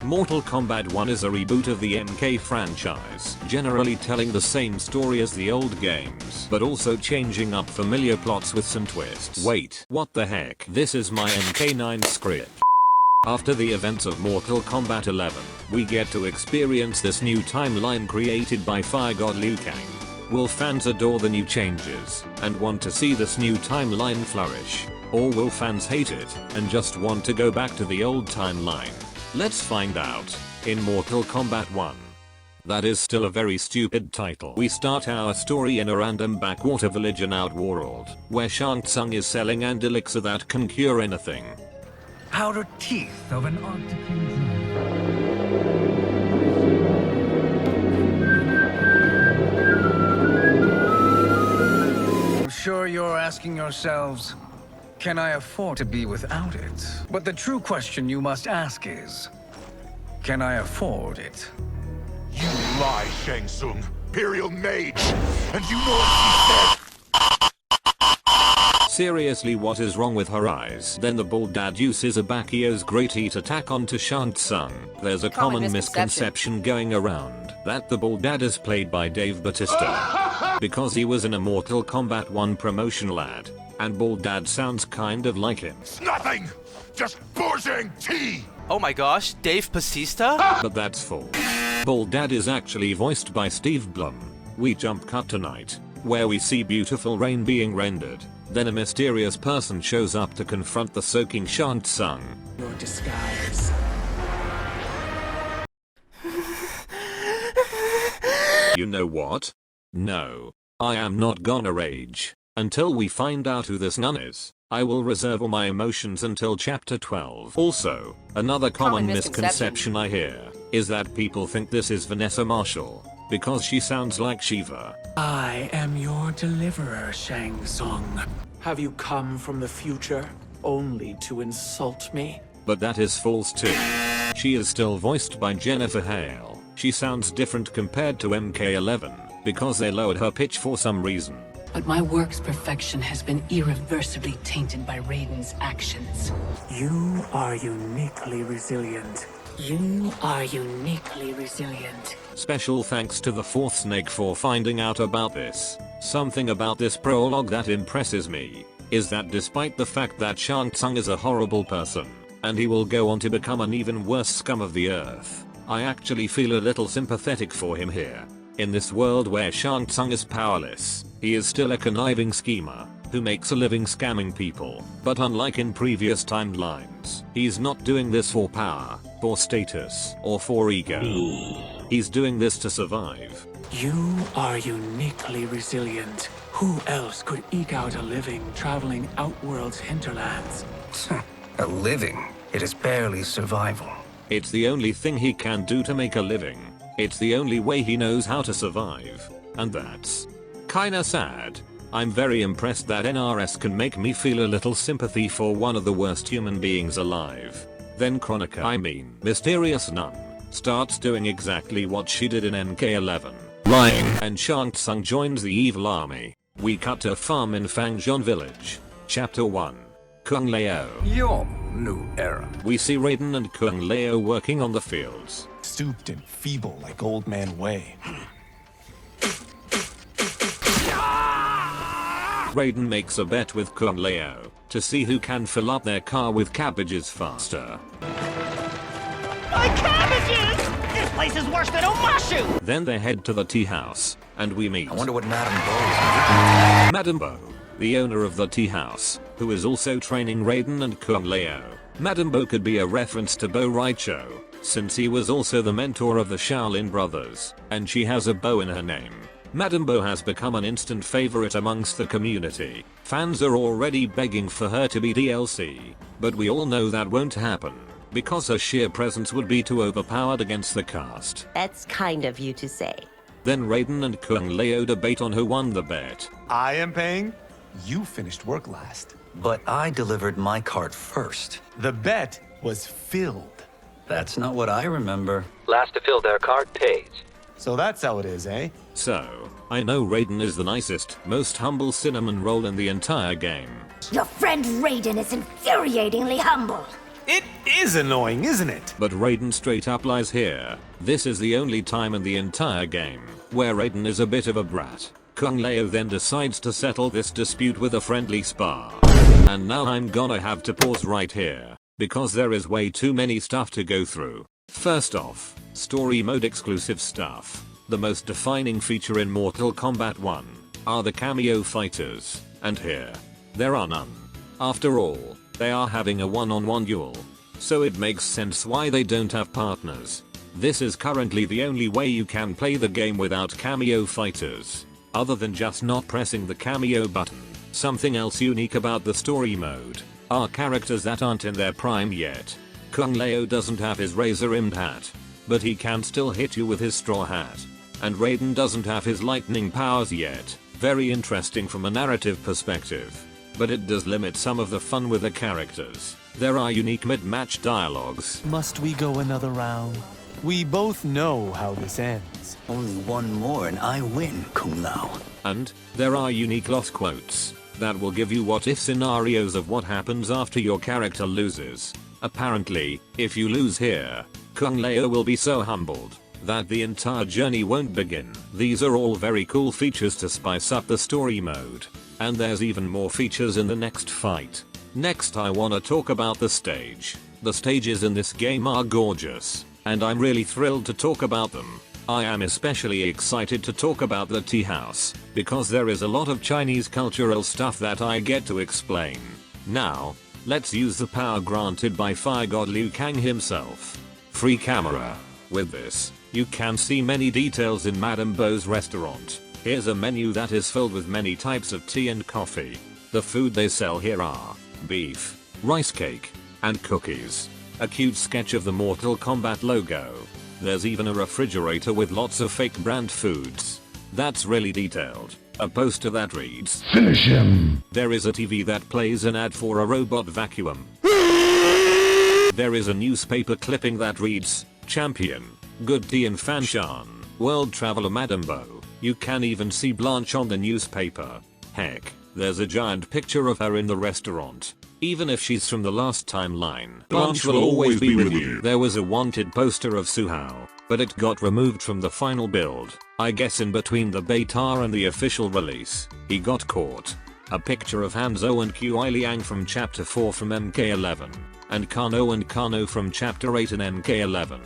Mortal Kombat 1 is a reboot of the MK franchise, generally telling the same story as the old games, but also changing up familiar plots with some twists. Wait, what the heck? This is my MK9 script. After the events of Mortal Kombat 11, we get to experience this new timeline created by Fire God Liu Kang. Will fans adore the new changes and want to see this new timeline flourish? Or will fans hate it and just want to go back to the old timeline? Let's find out in Mortal Kombat 1. That is still a very stupid title. We start our story in a random backwater village in Outworld, where Shang Tsung is selling an elixir that can cure anything. Outer teeth of an Arctic dragon. I'm sure you're asking yourselves, can I afford to be without it? But the true question you must ask is, can I afford it? You lie, Shang Tsung, Imperial Mage, and you know what she said. Seriously, what is wrong with her eyes? Then the bald dad uses a Bakio's Great Heat attack onto Shang Tsung. There's a common misconception going around that the bald dad is played by Dave Bautista because he was in a Mortal Kombat 1 promotional ad, and bald dad sounds kind of like him. It's nothing! Just buzzing tea! Oh my gosh, Dave Bautista? But that's false. Bald dad is actually voiced by Steve Blum. We jump cut tonight, where we see beautiful rain being rendered. Then a mysterious person shows up to confront the soaking Shang Tsung. Your disguise. You know what? No. I am not gonna rage until we find out who this nun is. I will reserve all my emotions until chapter 12. Also, another common misconception I hear is that people think this is Vanessa Marshall because she sounds like Shiva. I am your deliverer, Shang Tsung. Have you come from the future only to insult me? But that is false too. She is still voiced by Jennifer Hale. She sounds different compared to MK11 because they lowered her pitch for some reason. But my work's perfection has been irreversibly tainted by Raiden's actions. You are uniquely resilient. You are uniquely resilient. Special thanks to the fourth snake for finding out about this. Something about this prologue that impresses me is that despite the fact that Shang Tsung is a horrible person, and he will go on to become an even worse scum of the earth, I actually feel a little sympathetic for him here. In this world where Shang Tsung is powerless, he is still a conniving schemer who makes a living scamming people. But unlike in previous timelines, he's not doing this for power, for status, or for ego. He's doing this to survive. You are uniquely resilient. Who else could eke out a living traveling Outworld's hinterlands? A living? It is barely survival. It's the only thing he can do to make a living. It's the only way he knows how to survive. And that's kinda sad. I'm very impressed that NRS can make me feel a little sympathy for one of the worst human beings alive. Then Mysterious Nun, starts doing exactly what she did in MK11. Lying. And Shang Tsung joins the evil army. We cut to a farm in Fangzhou village. Chapter 1. Kung Lao. Your new era. We see Raiden and Kung Lao working on the fields. Stooped and feeble like Old Man Wei. Raiden makes a bet with Kung Lao to see who can fill up their car with cabbages faster. My cabbages! This place is worse than Omashu! Then they head to the Teahouse, and we meet I wonder what Madom Bo is. Madom Bo, the owner of the Teahouse, who is also training Raiden and Kung Lao. Madom Bo could be a reference to Bo Raicho, since he was also the mentor of the Shaolin brothers, and she has a bow in her name. Madom Bo has become an instant favorite amongst the community. Fans are already begging for her to be DLC, but we all know that won't happen, because her sheer presence would be too overpowered against the cast. That's kind of you to say. Then Raiden and Kung Lao debate on who won the bet. I am paying. You finished work last. But I delivered my cart first. The bet was filled. That's not what I remember. Last to fill their cart pays. So that's how it is, eh? So, I know Raiden is the nicest, most humble cinnamon roll in the entire game. Your friend Raiden is infuriatingly humble. It is annoying, isn't it? But Raiden straight up lies here. This is the only time in the entire game where Raiden is a bit of a brat. Kung Lao then decides to settle this dispute with a friendly spar. And now I'm gonna have to pause right here, because there is way too many stuff to go through. First off, story mode exclusive stuff. The most defining feature in Mortal Kombat 1 are the cameo fighters, and here, there are none. After all, they are having a one-on-one duel, so it makes sense why they don't have partners. This is currently the only way you can play the game without cameo fighters, other than just not pressing the cameo button. Something else unique about the story mode are characters that aren't in their prime yet. Kung Lao doesn't have his razor-rimmed hat, but he can still hit you with his straw hat. And Raiden doesn't have his lightning powers yet. Very interesting from a narrative perspective, but it does limit some of the fun with the characters. There are unique mid-match dialogues. Must we go another round? We both know how this ends. Only one more and I win, Kung Lao. And there are unique loss quotes that will give you what-if scenarios of what happens after your character loses. Apparently, if you lose here, Kung Lao will be so humbled that the entire journey won't begin. These are all very cool features to spice up the story mode. And there's even more features in the next fight. Next I wanna talk about the stage. The stages in this game are gorgeous, and I'm really thrilled to talk about them. I am especially excited to talk about the Teahouse, because there is a lot of Chinese cultural stuff that I get to explain. Now, let's use the power granted by Fire God Liu Kang himself. Free camera. With this, you can see many details in Madom Bo's restaurant. Here's a menu that is filled with many types of tea and coffee. The food they sell here are beef, rice cake, and cookies. A cute sketch of the Mortal Kombat logo. There's even a refrigerator with lots of fake brand foods. That's really detailed. A poster that reads, "Finish him." There is a TV that plays an ad for a robot vacuum. There is a newspaper clipping that reads, "Champion, good tea and Fanshan, world traveler Madom Bo." You can even see Blanche on the newspaper. Heck, there's a giant picture of her in the restaurant. Even if she's from the last timeline, Blanche will always be with you. There was a wanted poster of Suhao, but it got removed from the final build. I guess in between the beta and the official release, he got caught. A picture of Hanzo and Kuei Liang from chapter 4 from MK11, and Kano and Kano from chapter 8 in MK11.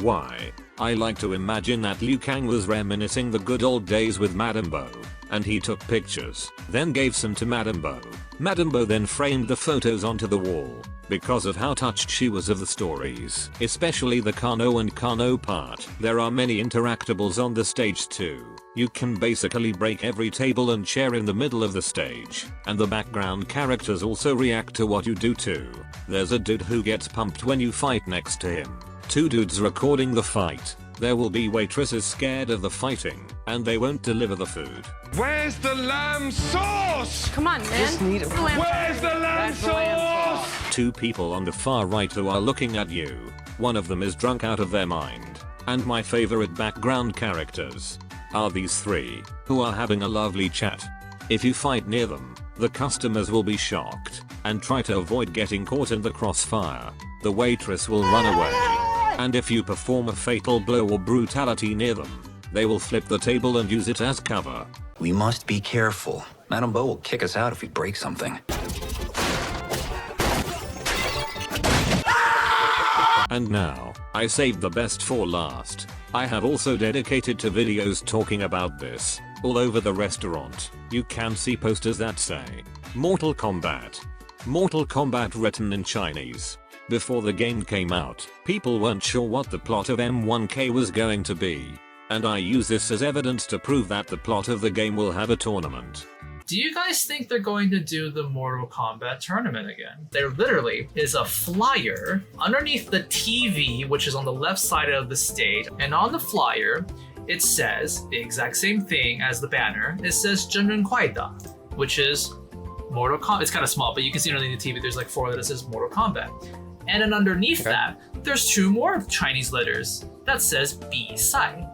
Why? I like to imagine that Liu Kang was reminiscing the good old days with Madom Bo, and he took pictures, then gave some to Madom Bo. Madom Bo then framed the photos onto the wall, because of how touched she was of the stories, especially the Kano and Kano part. There are many interactables on the stage too. You can basically break every table and chair in the middle of the stage, and the background characters also react to what you do too. There's a dude who gets pumped when you fight next to him. 2 dudes recording the fight. There will be waitresses scared of the fighting, and they won't deliver the food. Where's the lamb sauce? Come on, man. Where's the lamb sauce? 2 people on the far right who are looking at you. One of them is drunk out of their mind. And my favorite background characters are these 3, who are having a lovely chat. If you fight near them, the customers will be shocked, and try to avoid getting caught in the crossfire. The waitress will run away. And if you perform a fatal blow or brutality near them, they will flip the table and use it as cover. We must be careful. Madom Bo will kick us out if we break something. And now, I saved the best for last. I have also dedicated to videos talking about this. All over the restaurant, you can see posters that say, Mortal Kombat. Mortal Kombat written in Chinese. Before the game came out, people weren't sure what the plot of M1K was going to be. And I use this as evidence to prove that the plot of the game will have a tournament. Do you guys think they're going to do the Mortal Kombat tournament again? There literally is a flyer underneath the TV, which is on the left side of the stage. And on the flyer, it says the exact same thing as the banner. It says 真人快打, which is Mortal Kombat. It's kind of small, but you can see underneath the TV, there's like 4 that says Mortal Kombat. And then underneath that, there's 2 more Chinese letters that says 比赛,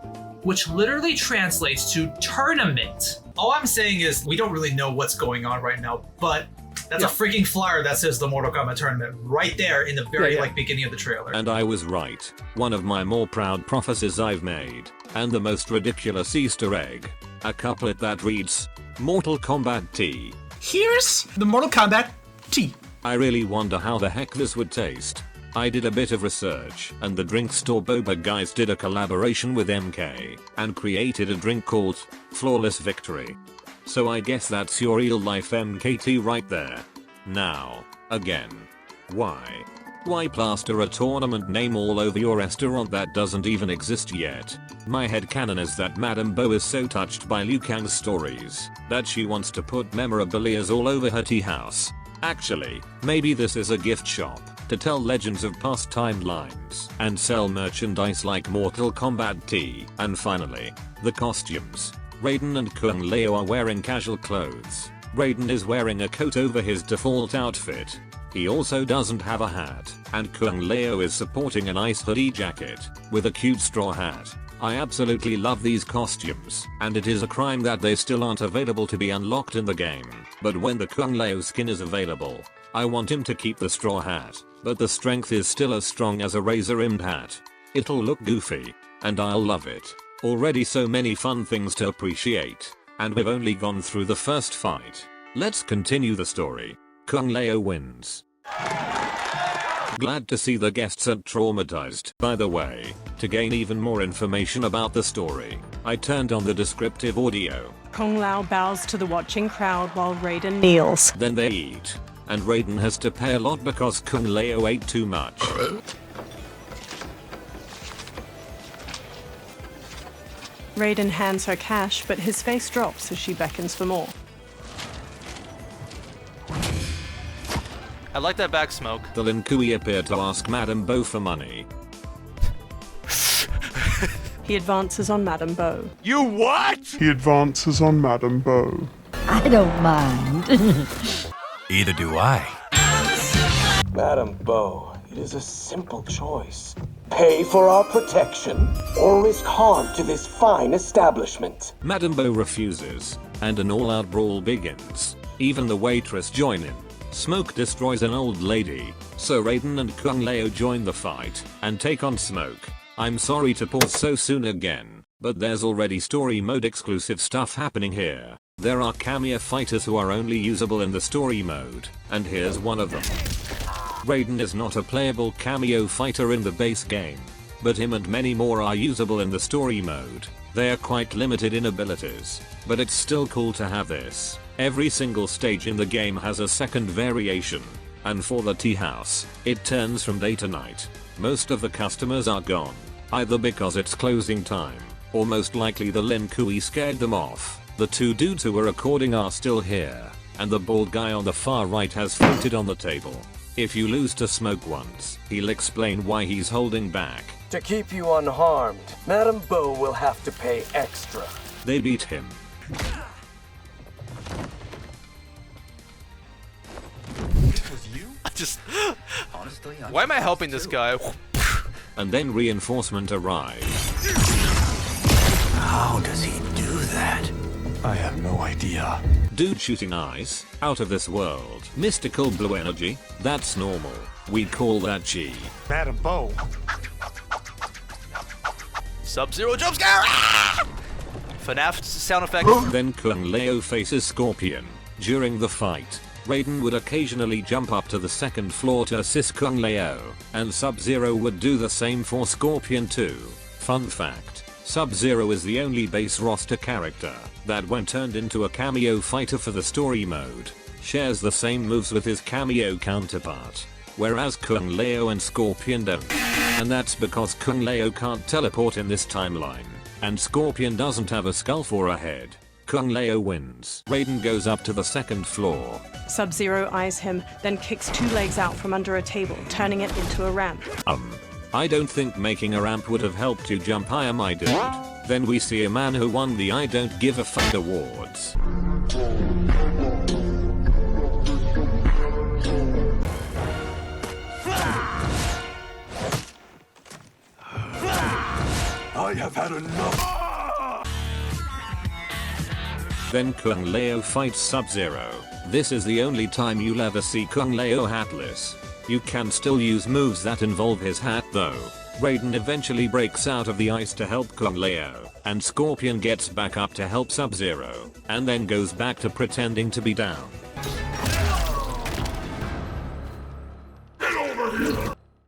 which literally translates to tournament. All I'm saying is we don't really know what's going on right now, but That's a freaking flyer that says the Mortal Kombat tournament right there in the very beginning of the trailer. And I was right. One of my more proud prophecies I've made. And the most ridiculous Easter egg. A couplet that reads, Mortal Kombat T. Here's the Mortal Kombat T. I really wonder how the heck this would taste. I did a bit of research, and the drink store Boba guys did a collaboration with MK, and created a drink called Flawless Victory. So I guess that's your real life MKT right there. Now, again. Why? Why plaster a tournament name all over your restaurant that doesn't even exist yet? My headcanon is that Madom Bo is so touched by Liu Kang's stories, that she wants to put memorabilias all over her tea house. Actually, maybe this is a gift shop, to tell legends of past timelines, and sell merchandise like Mortal Kombat T. And finally, the costumes. Raiden and Kung Lao are wearing casual clothes. Raiden is wearing a coat over his default outfit. He also doesn't have a hat, and Kung Lao is supporting an ice hoodie jacket, with a cute straw hat. I absolutely love these costumes, and it is a crime that they still aren't available to be unlocked in the game. But when the Kung Lao skin is available, I want him to keep the straw hat, but the strength is still as strong as a razor-rimmed hat. It'll look goofy, and I'll love it. Already so many fun things to appreciate, and we've only gone through the first fight. Let's continue the story. Kung Lao wins. Glad to see the guests aren't traumatized. By the way, to gain even more information about the story, I turned on the descriptive audio. Kung Lao bows to the watching crowd while Raiden kneels. Then they eat, and Raiden has to pay a lot because Kung Lao ate too much. Raiden hands her cash, but his face drops as she beckons for more. I like that back smoke. The Lin Kuei appeared to ask Madom Bo for money. He advances on Madom Bo. You what? He advances on Madom Bo. I don't mind. Either do I. Madom Bo, it is a simple choice. Pay for our protection, or risk harm to this fine establishment. Madom Bo refuses, and an all-out brawl begins. Even the waitress join in. Smoke destroys an old lady, so Raiden and Kung Lao join the fight, and take on Smoke. I'm sorry to pause so soon again, but there's already story mode exclusive stuff happening here. There are cameo fighters who are only usable in the story mode, and here's one of them. Raiden is not a playable cameo fighter in the base game, but him and many more are usable in the story mode. They are quite limited in abilities, but it's still cool to have this. Every single stage in the game has a second variation, and for the Teahouse, it turns from day to night. Most of the customers are gone, either because it's closing time, or most likely the Lin Kuei scared them off. The two dudes who were recording are still here, and the bald guy on the far right has fainted on the table. If you lose to Smoke once, he'll explain why he's holding back. To keep you unharmed, Madom Bo will have to pay extra. They beat him. Honestly, why am I helping this guy? And then reinforcement arrived. How does he do that? I have no idea. Dude shooting ice, out of this world. Mystical blue energy, that's normal. We call that Chi. Madom Bo. Sub-Zero jump scare! FNAF sound effect. Then Kung Lao faces Scorpion. During the fight, Raiden would occasionally jump up to the second floor to assist Kung Lao, and Sub-Zero would do the same for Scorpion too. Fun fact, Sub-Zero is the only base roster character that when turned into a cameo fighter for the story mode, shares the same moves with his cameo counterpart, whereas Kung Lao and Scorpion don't. And that's because Kung Lao can't teleport in this timeline, and Scorpion doesn't have a skull for a head. Kung Lao wins. Raiden goes up to the second floor. Sub-Zero eyes him, then kicks two legs out from under a table, turning it into a ramp. I don't think making a ramp would have helped you jump higher, my dude. Then we see a man who won the I Don't Give a Fuck awards. I have had enough. Then Kung Lao fights Sub-Zero. This is the only time you'll ever see Kung Lao hatless. You can still use moves that involve his hat though. Raiden eventually breaks out of the ice to help Kung Lao, and Scorpion gets back up to help Sub-Zero, and then goes back to pretending to be down.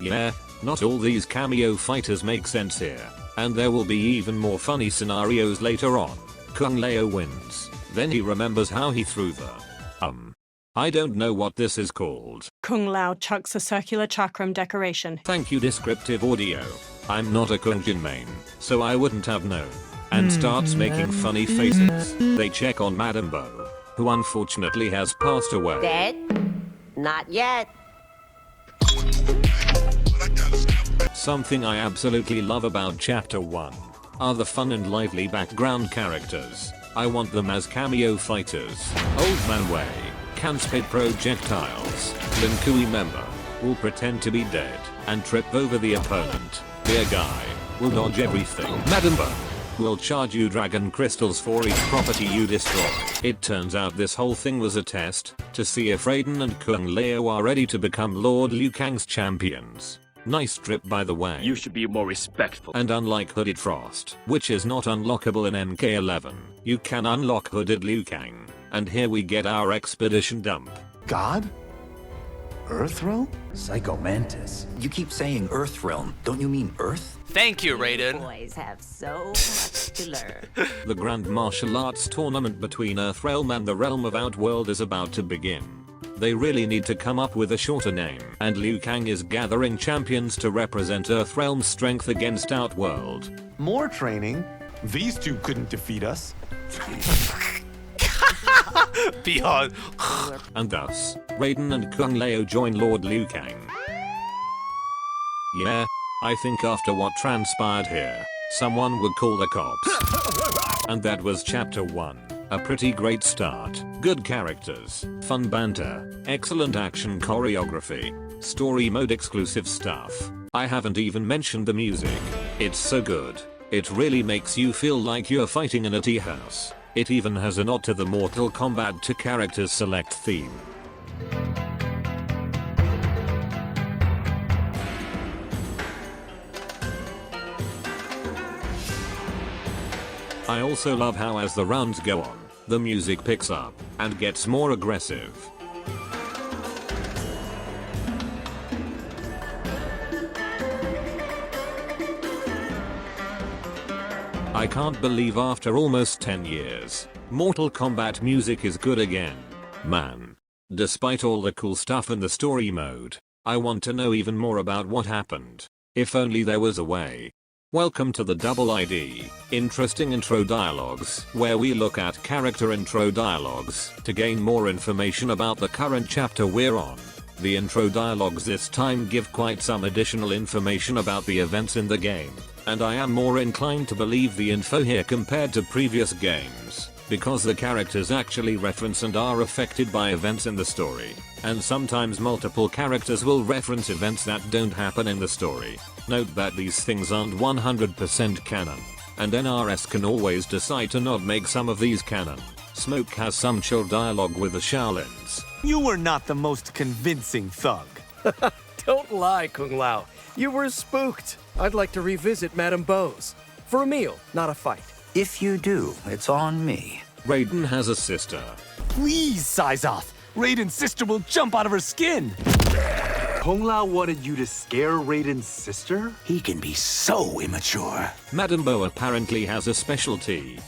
Yeah, not all these cameo fighters make sense here, and there will be even more funny scenarios later on. Kung Lao wins, then he remembers how he threw the I don't know what this is called. Kung Lao chucks a circular chakram decoration. Thank you descriptive audio. I'm not a Kunjin main, so I wouldn't have known. And starts making funny faces. They check on Madom Bo, who unfortunately has passed away. Dead? Not yet. Something I absolutely love about Chapter 1 are the fun and lively background characters. I want them as cameo fighters. Old Man Wei can spit projectiles. Lin Kuei member will pretend to be dead and trip over the opponent. Beer guy will dodge everything. Madom Bo will charge you dragon crystals for each property you destroy. It turns out this whole thing was a test to see if Raiden and Kung Lao are ready to become Lord Liu Kang's champions. Nice strip by the way. You should be more respectful. And unlike Hooded Frost, which is not unlockable in MK11, you can unlock Hooded Liu Kang. And here we get our expedition dump. God? Earthrealm? Psycho Mantis. You keep saying Earthrealm. Don't you mean Earth? Thank you, Raiden. Boys have so much to learn. The Grand Martial Arts tournament between Earthrealm and the Realm of Outworld is about to begin. They really need to come up with a shorter name, and Liu Kang is gathering champions to represent Earthrealm's strength against Outworld. More training? These two couldn't defeat us. Beyond. And thus, Raiden and Kung Lao join Lord Liu Kang. Yeah, I think after what transpired here, someone would call the cops. And that was Chapter 1. A pretty great start. Good characters, fun banter, excellent action choreography, story mode exclusive stuff. I haven't even mentioned the music. It's so good. It really makes you feel like you're fighting in a tea house. It even has a nod to the Mortal Kombat 2 characters select theme. I also love how as the rounds go on, the music picks up and gets more aggressive. I can't believe after almost 10 years, Mortal Kombat music is good again. Man. Despite all the cool stuff in the story mode, I want to know even more about what happened. If only there was a way. Welcome to the Double ID, interesting intro dialogues, where we look at character intro dialogues to gain more information about the current chapter we're on. The intro dialogues this time give quite some additional information about the events in the game, and I am more inclined to believe the info here compared to previous games, because the characters actually reference and are affected by events in the story, and sometimes multiple characters will reference events that don't happen in the story. Note that these things aren't 100% canon, and NRS can always decide to not make some of these canon. Smoke has some chill dialogue with the Shaolins. You were not the most convincing thug. Don't lie, Kung Lao. You were spooked. I'd like to revisit Madom Bo's. For a meal, not a fight. If you do, it's on me. Raiden has a sister. Please, Sizoth. Raiden's sister will jump out of her skin. Kung Lao wanted you to scare Raiden's sister? He can be so immature. Madom Bo apparently has a specialty.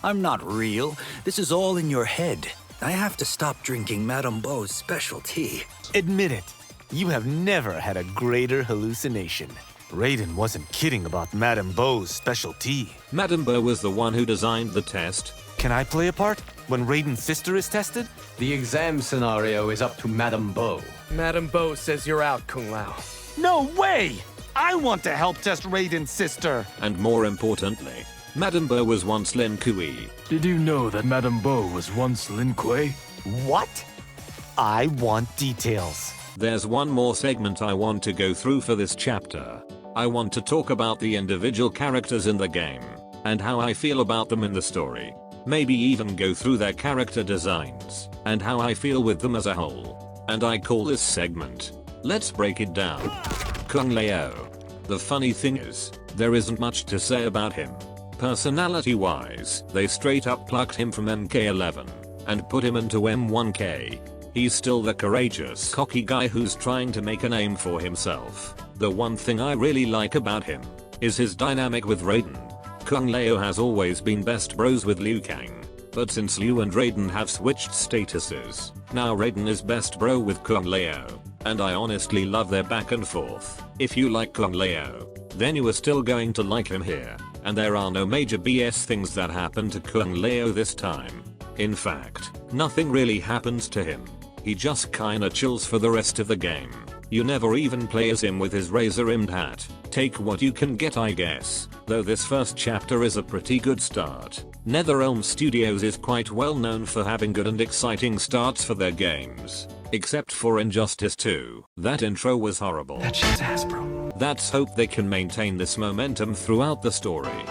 I'm not real. This is all in your head. I have to stop drinking Madom Bo's special tea. Admit it. You have never had a greater hallucination. Raiden wasn't kidding about Madom Bo's special tea. Madom Bo was the one who designed the test. Can I play a part when Raiden's sister is tested? The exam scenario is up to Madom Bo. Madom Bo says you're out, Kung Lao. No way! I want to help test Raiden's sister. And more importantly, Madom Bo was once Lin Kuei. Did you know that Madom Bo was once Lin Kuei? What? I want details. There's one more segment I want to go through for this chapter. I want to talk about the individual characters in the game, and how I feel about them in the story. maybe even go through their character designs and how I feel with them as a whole. And I call this segment, Let's Break It Down. Kung Lao. The funny thing is, there isn't much to say about him. Personality wise, they straight up plucked him from MK11 and put him into M1K. He's still the courageous, cocky guy who's trying to make a name for himself. The one thing I really like about him is his dynamic with Raiden. Kung Lao has always been best bros with Liu Kang, but since Liu and Raiden have switched statuses, now Raiden is best bro with Kung Lao, and I honestly love their back and forth. If you like Kung Lao, then you are still going to like him here, and there are no major BS things that happen to Kung Lao this time. In fact, nothing really happens to him. He just kinda chills for the rest of the game. You never even play as him with his razor-rimmed hat. Take what you can get, I guess, though this first chapter is a pretty good start. NetherRealm Studios is quite well known for having good and exciting starts for their games. Except for Injustice 2. That intro was horrible. That shit's ass, bro. Let's hope they can maintain this momentum throughout the story.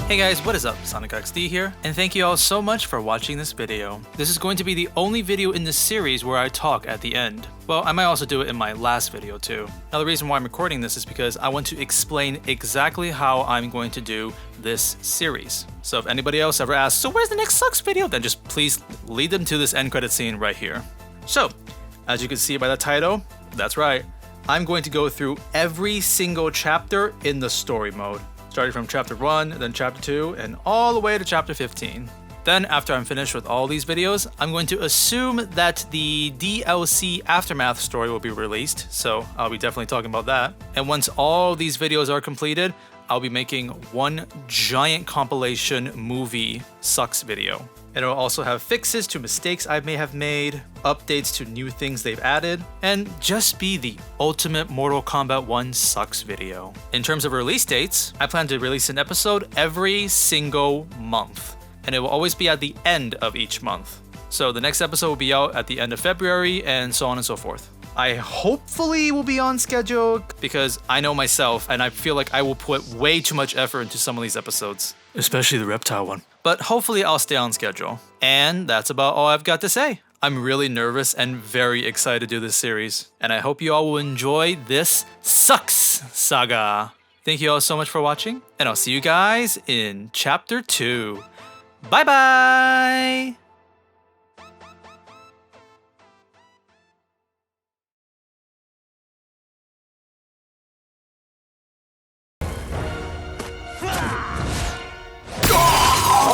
Hey guys, what is up? SonicHaXD here, and thank you all so much for watching this video. This is going to be the only video in this series where I talk at the end. Well, I might also do it in my last video too. Now the reason why I'm recording this is because I want to explain exactly how I'm going to do this series. So if anybody else ever asks, so where's the next Sucks video? Then just please lead them to this end credit scene right here. So, as you can see by the title, that's right, I'm going to go through every single chapter in the story mode. Starting from chapter 1, then chapter 2, and all the way to chapter 15. Then after I'm finished with all these videos, I'm going to assume that the DLC Aftermath story will be released, so I'll be definitely talking about that. And once all these videos are completed, I'll be making one giant compilation movie Sucks video. It'll also have fixes to mistakes I may have made, updates to new things they've added, and just be the ultimate Mortal Kombat 1 Sucks video. In terms of release dates, I plan to release an episode every single month, and it will always be at the end of each month. So the next episode will be out at the end of February, and so on and so forth. I hopefully will be on schedule because I know myself and I feel like I will put way too much effort into some of these episodes, especially the reptile one. But hopefully I'll stay on schedule. And that's about all I've got to say. I'm really nervous and very excited to do this series, and I hope you all will enjoy this Sucks saga. Thank you all so much for watching, and I'll see you guys in chapter 2. Bye bye!